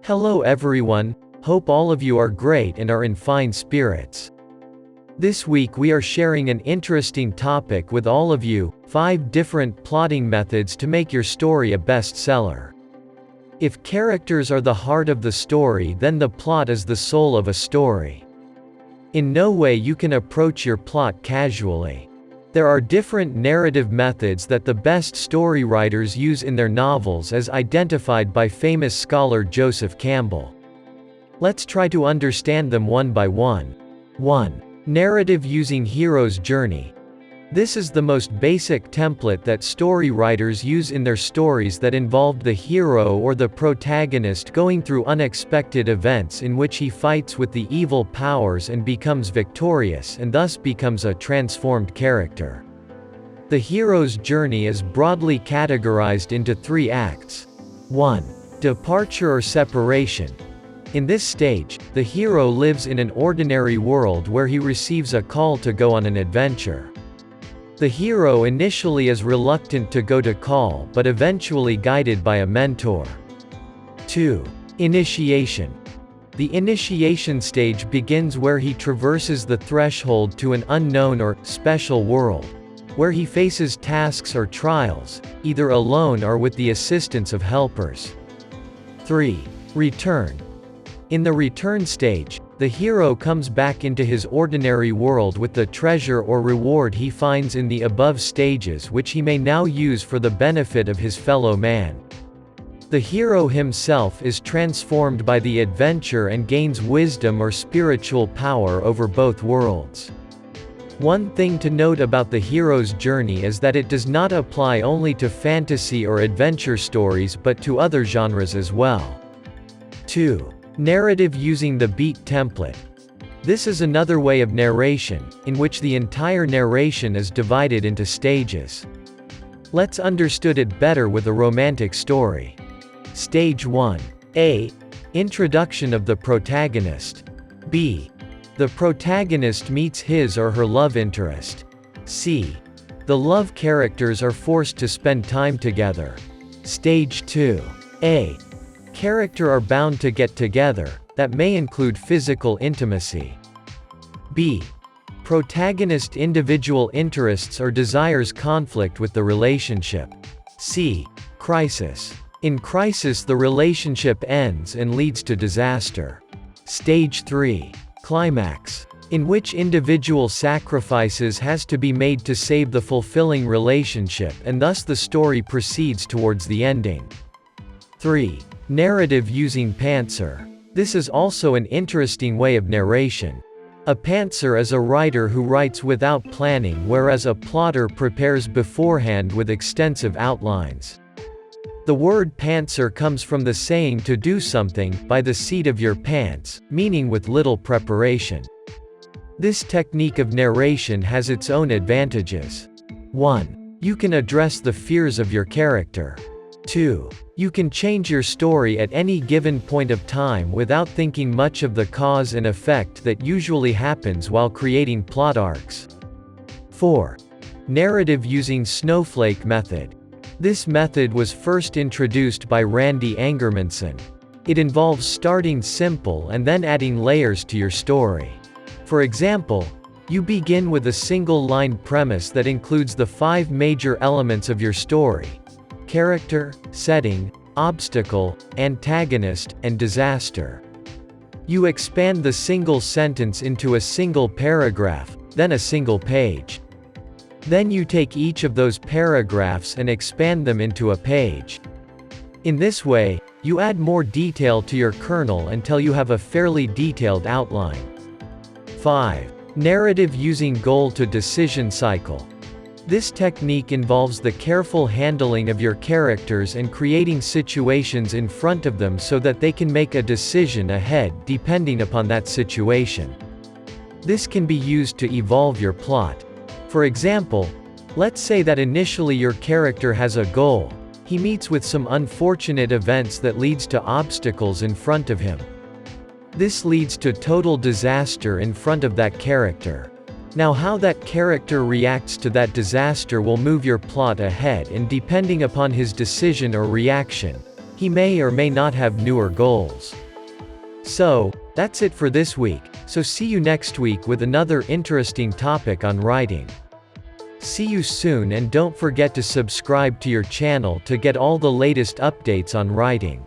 Hello everyone, hope all of you are great and are in fine spirits. This week we are sharing an interesting topic with all of you, 5 different plotting methods to make your story a bestseller. If characters are the heart of the story, then the plot is the soul of a story. In no way you can approach your plot casually. There are different narrative methods that the best story writers use in their novels as identified by famous scholar Joseph Campbell. Let's try to understand them one by one. 1. Narrative using hero's journey. This is the most basic template that story writers use in their stories that involved the hero or the protagonist going through unexpected events in which he fights with the evil powers and becomes victorious and thus becomes a transformed character. The hero's journey is broadly categorized into 3 acts. 1. Departure or separation. In this stage, the hero lives in an ordinary world where he receives a call to go on an adventure. The hero initially is reluctant to go to call but eventually guided by a mentor. 2. Initiation. The initiation stage begins where he traverses the threshold to an unknown or special world, where he faces tasks or trials, either alone or with the assistance of helpers. 3. Return. In the return stage, the hero comes back into his ordinary world with the treasure or reward he finds in the above stages, which he may now use for the benefit of his fellow man. The hero himself is transformed by the adventure and gains wisdom or spiritual power over both worlds. One thing to note about the hero's journey is that it does not apply only to fantasy or adventure stories but to other genres as well. 2. Narrative using the beat template. This is another way of narration, in which the entire narration is divided into stages. Let's understand it better with a romantic story. Stage 1. A. Introduction of the protagonist. B. The protagonist meets his or her love interest. C. The love characters are forced to spend time together. Stage 2. A. Character are bound to get together, that may include physical intimacy. B. Protagonist individual interests or desires conflict with the relationship. C. Crisis. In crisis the relationship ends and leads to disaster. Stage 3. Climax. In which individual sacrifices has to be made to save the fulfilling relationship and thus the story proceeds towards the ending. 3. Narrative using pantser. This is also an interesting way of narration. A pantser is a writer who writes without planning, whereas a plotter prepares beforehand with extensive outlines. The word pantser comes from the saying to do something by the seat of your pants, meaning with little preparation. This technique of narration has its own advantages. 1. You can address the fears of your character. 2. You can change your story at any given point of time without thinking much of the cause and effect that usually happens while creating plot arcs. 4. Narrative using Snowflake method. This method was first introduced by Randy Angermanson. It involves starting simple and then adding layers to your story. For example, you begin with a single-line premise that includes the 5 major elements of your story: character, setting, obstacle, antagonist, and disaster. You expand the single sentence into a single paragraph, then a single page. Then you take each of those paragraphs and expand them into a page. In this way, you add more detail to your kernel until you have a fairly detailed outline. 5. Narrative using goal to decision cycle. This technique involves the careful handling of your characters and creating situations in front of them so that they can make a decision ahead depending upon that situation. This can be used to evolve your plot. For example, let's say that initially your character has a goal. He meets with some unfortunate events that leads to obstacles in front of him. This leads to total disaster in front of that character. Now how that character reacts to that disaster will move your plot ahead, and depending upon his decision or reaction, he may or may not have newer goals. So, that's it for this week, so see you next week with another interesting topic on writing. See you soon, and don't forget to subscribe to your channel to get all the latest updates on writing.